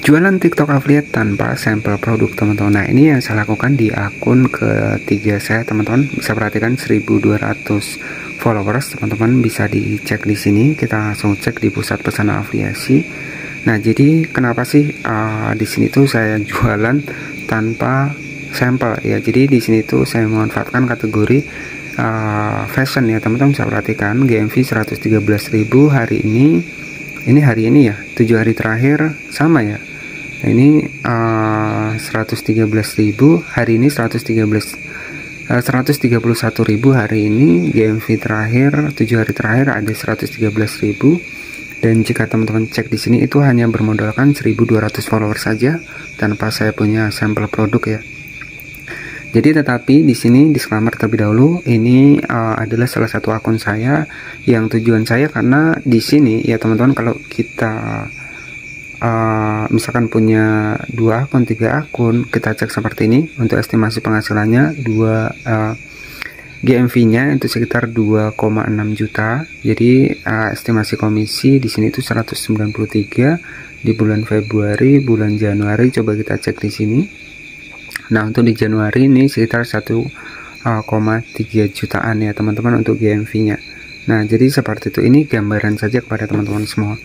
Jualan TikTok affiliate tanpa sampel produk, teman-teman. Nah, ini yang saya lakukan di akun ketiga saya, teman-teman. Bisa perhatikan 1200 followers, teman-teman. Bisa dicek di sini. Kita langsung cek di pusat pesanan afiliasi. Nah, jadi kenapa sih di sini tuh saya jualan tanpa sampel ya? Jadi di sini tuh saya memanfaatkan kategori fashion ya, teman-teman. Bisa perhatikan GMV 113.000 hari ini. Ini hari ini ya, 7 hari terakhir sama ya. Nah, ini 113.000 hari ini, 131.000 hari ini. GMV terakhir 7 hari terakhir ada 113.000. Dan jika teman-teman cek di sini itu hanya bermodalkan 1.200 followers saja tanpa saya punya sampel produk ya. Jadi tetapi di sini disclaimer terlebih dahulu, ini adalah salah satu akun saya yang tujuan saya karena di sini ya teman-teman, kalau kita misalkan punya 2 akun 3 akun, kita cek seperti ini. Untuk estimasi penghasilannya GMV-nya itu sekitar 2,6 juta. Jadi estimasi komisi di sini itu 193 di bulan Februari, bulan Januari coba kita cek di sini. Nah, untuk di Januari ini sekitar 1,3 jutaan ya teman-teman untuk GMV-nya. Nah, jadi seperti itu. Ini gambaran saja kepada teman-teman semua.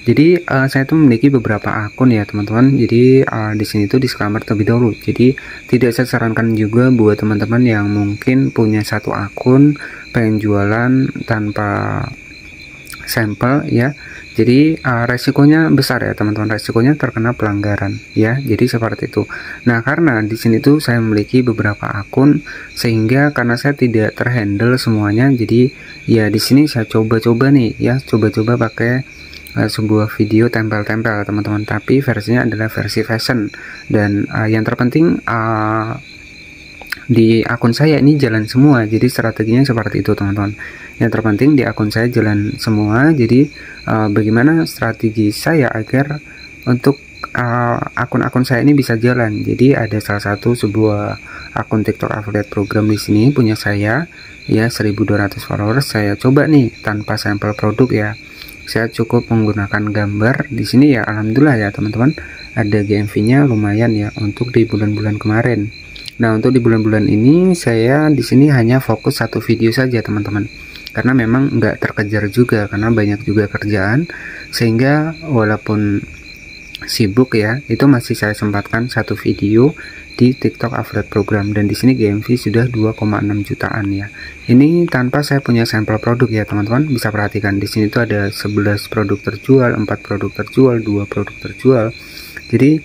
Jadi saya tuh memiliki beberapa akun ya teman-teman. Jadi di sini tuh disclaimer terlebih dahulu. Jadi tidak saya sarankan juga buat teman-teman yang mungkin punya satu akun pengen jualan tanpa sampel ya. Jadi resikonya besar ya teman-teman, resikonya terkena pelanggaran ya. Jadi seperti itu. Nah, karena di sini tuh saya memiliki beberapa akun sehingga karena saya tidak terhandle semuanya, jadi ya di sini saya coba-coba nih ya, coba-coba pakai sebuah video tempel-tempel teman-teman, tapi versinya adalah versi fashion. Dan yang terpenting di akun saya ini jalan semua, jadi strateginya seperti itu teman-teman. Yang terpenting di akun saya jalan semua. Jadi bagaimana strategi saya agar untuk akun-akun saya ini bisa jalan. Jadi ada salah satu sebuah akun TikTok affiliate program di sini punya saya ya, 1.200 followers. Saya coba nih tanpa sampel produk ya. Saya cukup menggunakan gambar di sini ya, alhamdulillah ya teman-teman, ada GMV-nya lumayan ya untuk di bulan-bulan kemarin. Nah, untuk di bulan-bulan ini saya di sini hanya fokus satu video saja teman-teman, karena memang nggak terkejar juga karena banyak juga kerjaan, sehingga walaupun sibuk ya, itu masih saya sempatkan satu video di TikTok affiliate program. Dan di sini GMV sudah 2,6 jutaan ya. Ini tanpa saya punya sampel produk ya teman-teman. Bisa perhatikan di sini tuh ada 11 produk terjual, 4 produk terjual, 2 produk terjual. Jadi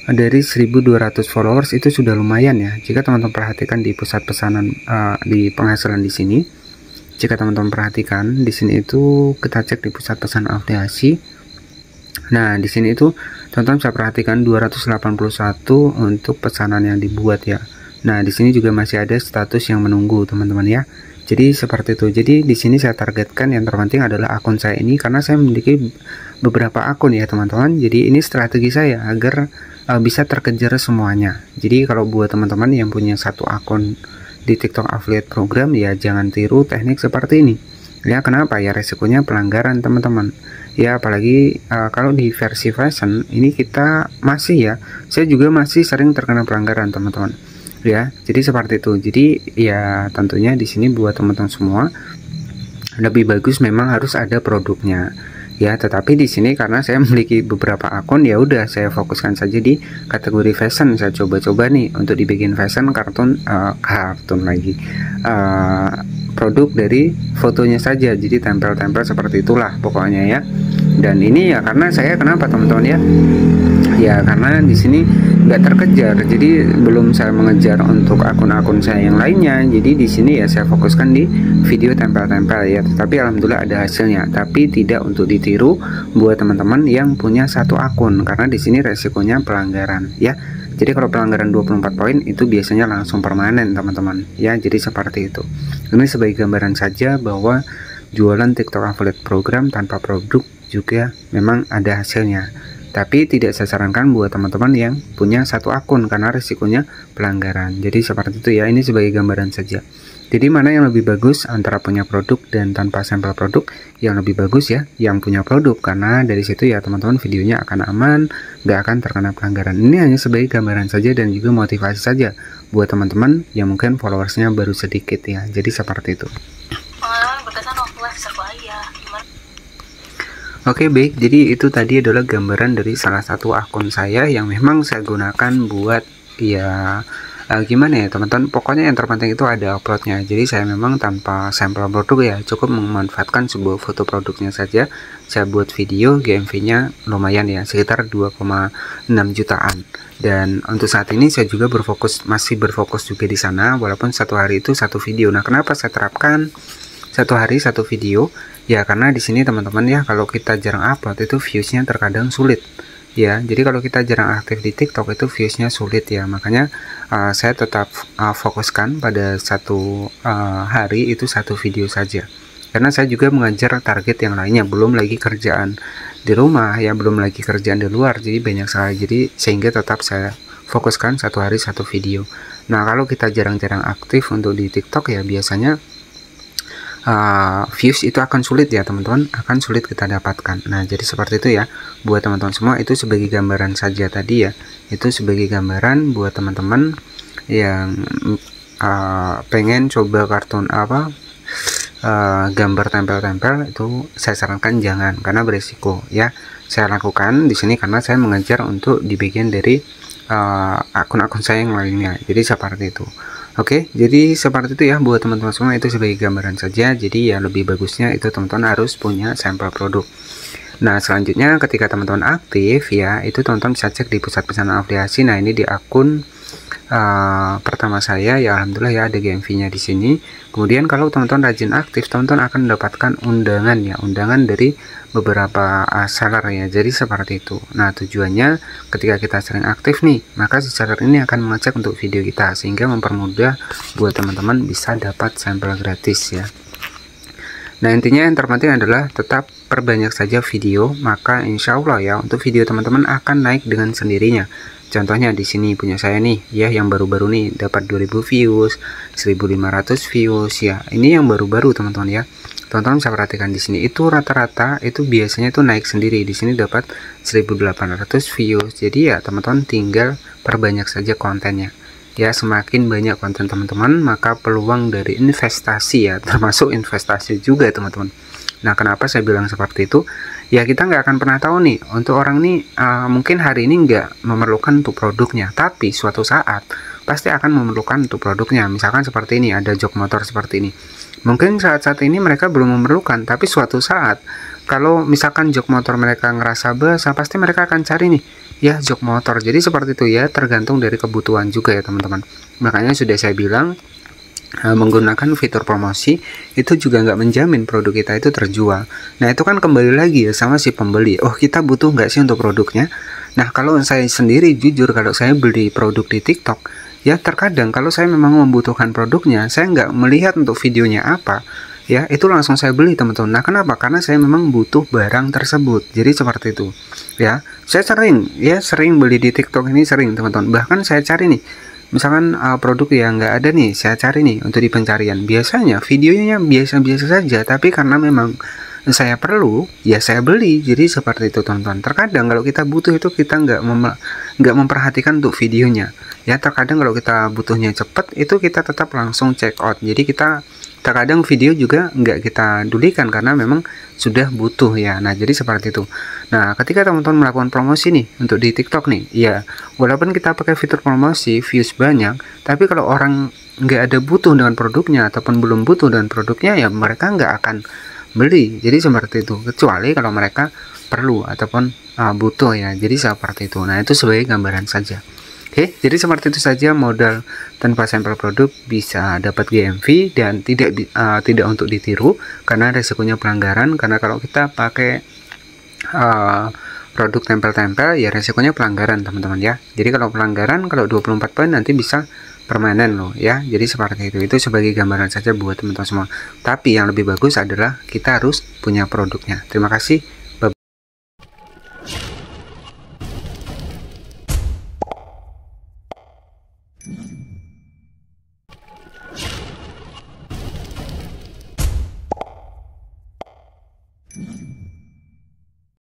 dari 1.200 followers itu sudah lumayan ya. Jika teman-teman perhatikan di pusat pesanan di penghasilan di sini, jika teman-teman perhatikan di sini itu kita cek di pusat pesanan afiliasi. Nah, di sini itu teman-teman bisa perhatikan 281 untuk pesanan yang dibuat ya. Nah, di sini juga masih ada status yang menunggu teman-teman ya. Jadi seperti itu. Jadi di sini saya targetkan yang terpenting adalah akun saya ini, karena saya memiliki beberapa akun ya teman-teman. Jadi ini strategi saya agar bisa terkejar semuanya. Jadi kalau buat teman-teman yang punya satu akun di TikTok affiliate program ya, jangan tiru teknik seperti ini ya. Kenapa ya? Resikonya pelanggaran teman-teman ya, apalagi kalau di versi fashion ini kita masih ya, saya juga masih sering terkena pelanggaran teman-teman ya. Jadi seperti itu. Jadi ya tentunya di sini buat teman-teman semua lebih bagus memang harus ada produknya ya. Tetapi di sini karena saya memiliki beberapa akun, ya udah saya fokuskan saja di kategori fashion. Saya coba-coba nih untuk dibikin fashion kartun lagi produk dari fotonya saja, jadi tempel-tempel seperti itulah pokoknya ya. Dan ini ya karena saya kenapa teman-teman ya, ya karena di sini nggak terkejar, jadi belum saya mengejar untuk akun-akun saya yang lainnya. Jadi di sini ya saya fokuskan di video tempel-tempel ya, tetapi alhamdulillah ada hasilnya. Tapi tidak untuk ditiru buat teman-teman yang punya satu akun, karena di sini resikonya pelanggaran ya. Jadi kalau pelanggaran 24 poin itu biasanya langsung permanen teman-teman ya. Jadi seperti itu. Ini sebagai gambaran saja bahwa jualan TikTok affiliate program tanpa produk juga memang ada hasilnya. Tapi tidak saya sarankan buat teman-teman yang punya satu akun karena risikonya pelanggaran. Jadi seperti itu ya, ini sebagai gambaran saja. Jadi mana yang lebih bagus antara punya produk dan tanpa sampel produk? Yang lebih bagus ya yang punya produk, karena dari situ ya teman-teman videonya akan aman, nggak akan terkena pelanggaran. Ini hanya sebagai gambaran saja dan juga motivasi saja buat teman-teman yang mungkin followersnya baru sedikit ya. Jadi seperti itu. Oke, baik, jadi itu tadi adalah gambaran dari salah satu akun saya yang memang saya gunakan buat ya gimana ya teman-teman, pokoknya yang terpenting itu ada uploadnya. Jadi saya memang tanpa sampel produk ya, cukup memanfaatkan sebuah foto produknya saja, saya buat video, GMV-nya lumayan ya, sekitar 2,6 jutaan. Dan untuk saat ini saya juga masih berfokus juga di sana, walaupun satu hari itu satu video. Nah, kenapa saya terapkan satu hari satu video? Ya karena di sini teman-teman ya, kalau kita jarang upload itu viewsnya terkadang sulit ya. Jadi kalau kita jarang aktif di TikTok itu viewsnya sulit ya. Makanya saya tetap fokuskan pada satu hari itu satu video saja. Karena saya juga mengajar target yang lainnya, belum lagi kerjaan di rumah ya, belum lagi kerjaan di luar. Jadi banyak sekali. Jadi sehingga tetap saya fokuskan satu hari satu video. Nah kalau kita jarang-jarang aktif untuk di TikTok ya biasanya views itu akan sulit ya teman-teman, akan sulit kita dapatkan. Nah jadi seperti itu ya buat teman-teman semua. Itu sebagai gambaran saja tadi ya, itu sebagai gambaran buat teman-teman yang pengen coba kartun gambar tempel-tempel, itu saya sarankan jangan, karena beresiko ya. Saya lakukan di sini karena saya mengajar untuk di bagian dari akun-akun saya yang lainnya. Jadi seperti itu. Oke, jadi seperti itu ya buat teman-teman semua, itu sebagai gambaran saja. Jadi ya lebih bagusnya itu teman-teman harus punya sampel produk. Nah selanjutnya ketika teman-teman aktif ya, itu teman-teman bisa cek di pusat pesanan afiliasi. Nah ini di akun pertama saya ya, alhamdulillah ya ada GMV-nya di sini. Kemudian kalau teman-teman rajin aktif, teman-teman akan mendapatkan undangan ya, undangan dari beberapa seller ya. Jadi seperti itu. Nah tujuannya ketika kita sering aktif nih, maka si seller ini akan mengecek untuk video kita, sehingga mempermudah buat teman-teman bisa dapat sampel gratis ya. Nah intinya yang terpenting adalah tetap perbanyak saja video, maka insya Allah ya untuk video teman-teman akan naik dengan sendirinya. Contohnya di sini punya saya nih ya, yang baru-baru nih dapat 2000 views, 1500 views ya. Ini yang baru-baru teman-teman ya. Teman-teman bisa perhatikan di sini itu rata-rata itu biasanya itu naik sendiri. Di sini dapat 1800 views. Jadi ya teman-teman tinggal perbanyak saja kontennya. Ya semakin banyak konten teman-teman, maka peluang dari investasi ya, termasuk investasi juga teman-teman. Nah kenapa saya bilang seperti itu? Ya kita nggak akan pernah tahu nih, untuk orang nih mungkin hari ini nggak memerlukan untuk produknya, tapi suatu saat pasti akan memerlukan untuk produknya. Misalkan seperti ini, ada jok motor seperti ini. Mungkin saat-saat ini mereka belum memerlukan, tapi suatu saat kalau misalkan jok motor mereka ngerasa basah, pasti mereka akan cari nih ya jok motor. Jadi seperti itu ya, tergantung dari kebutuhan juga ya teman-teman. Makanya sudah saya bilang menggunakan fitur promosi itu juga nggak menjamin produk kita itu terjual. Nah itu kan kembali lagi ya sama si pembeli. Oh kita butuh nggak sih untuk produknya? Nah kalau saya sendiri jujur, kalau saya beli produk di TikTok ya, terkadang kalau saya memang membutuhkan produknya, saya nggak melihat untuk videonya apa ya, itu langsung saya beli teman-teman. Nah kenapa? Karena saya memang butuh barang tersebut. Jadi seperti itu ya. Saya sering beli di TikTok ini, sering teman-teman. Bahkan saya cari nih, misalkan produk yang nggak ada nih, saya cari nih untuk di pencarian. Biasanya videonya biasa-biasa saja, tapi karena memang saya perlu ya saya beli. Jadi seperti itu teman-teman. Terkadang kalau kita butuh itu kita nggak memperhatikan untuk videonya ya. Terkadang kalau kita butuhnya cepat itu kita tetap langsung check out. Jadi kita terkadang video juga nggak kita dulikan karena memang sudah butuh ya. Nah jadi seperti itu. Nah ketika teman-teman melakukan promosi nih untuk di TikTok nih ya, walaupun kita pakai fitur promosi views banyak, tapi kalau orang nggak ada butuh dengan produknya ataupun belum butuh dengan produknya ya, mereka nggak akan beli. Jadi seperti itu, kecuali kalau mereka perlu ataupun butuh ya. Jadi seperti itu. Nah itu sebagai gambaran saja. Oke, jadi seperti itu saja modal tanpa sampel produk bisa dapat GMV dan tidak untuk ditiru karena resikonya pelanggaran. Karena kalau kita pakai produk tempel-tempel ya resikonya pelanggaran teman-teman ya. Jadi kalau pelanggaran, kalau 24 poin nanti bisa permanen loh ya. Jadi seperti itu. Itu sebagai gambaran saja buat teman-teman semua. Tapi yang lebih bagus adalah kita harus punya produknya. Terima kasih.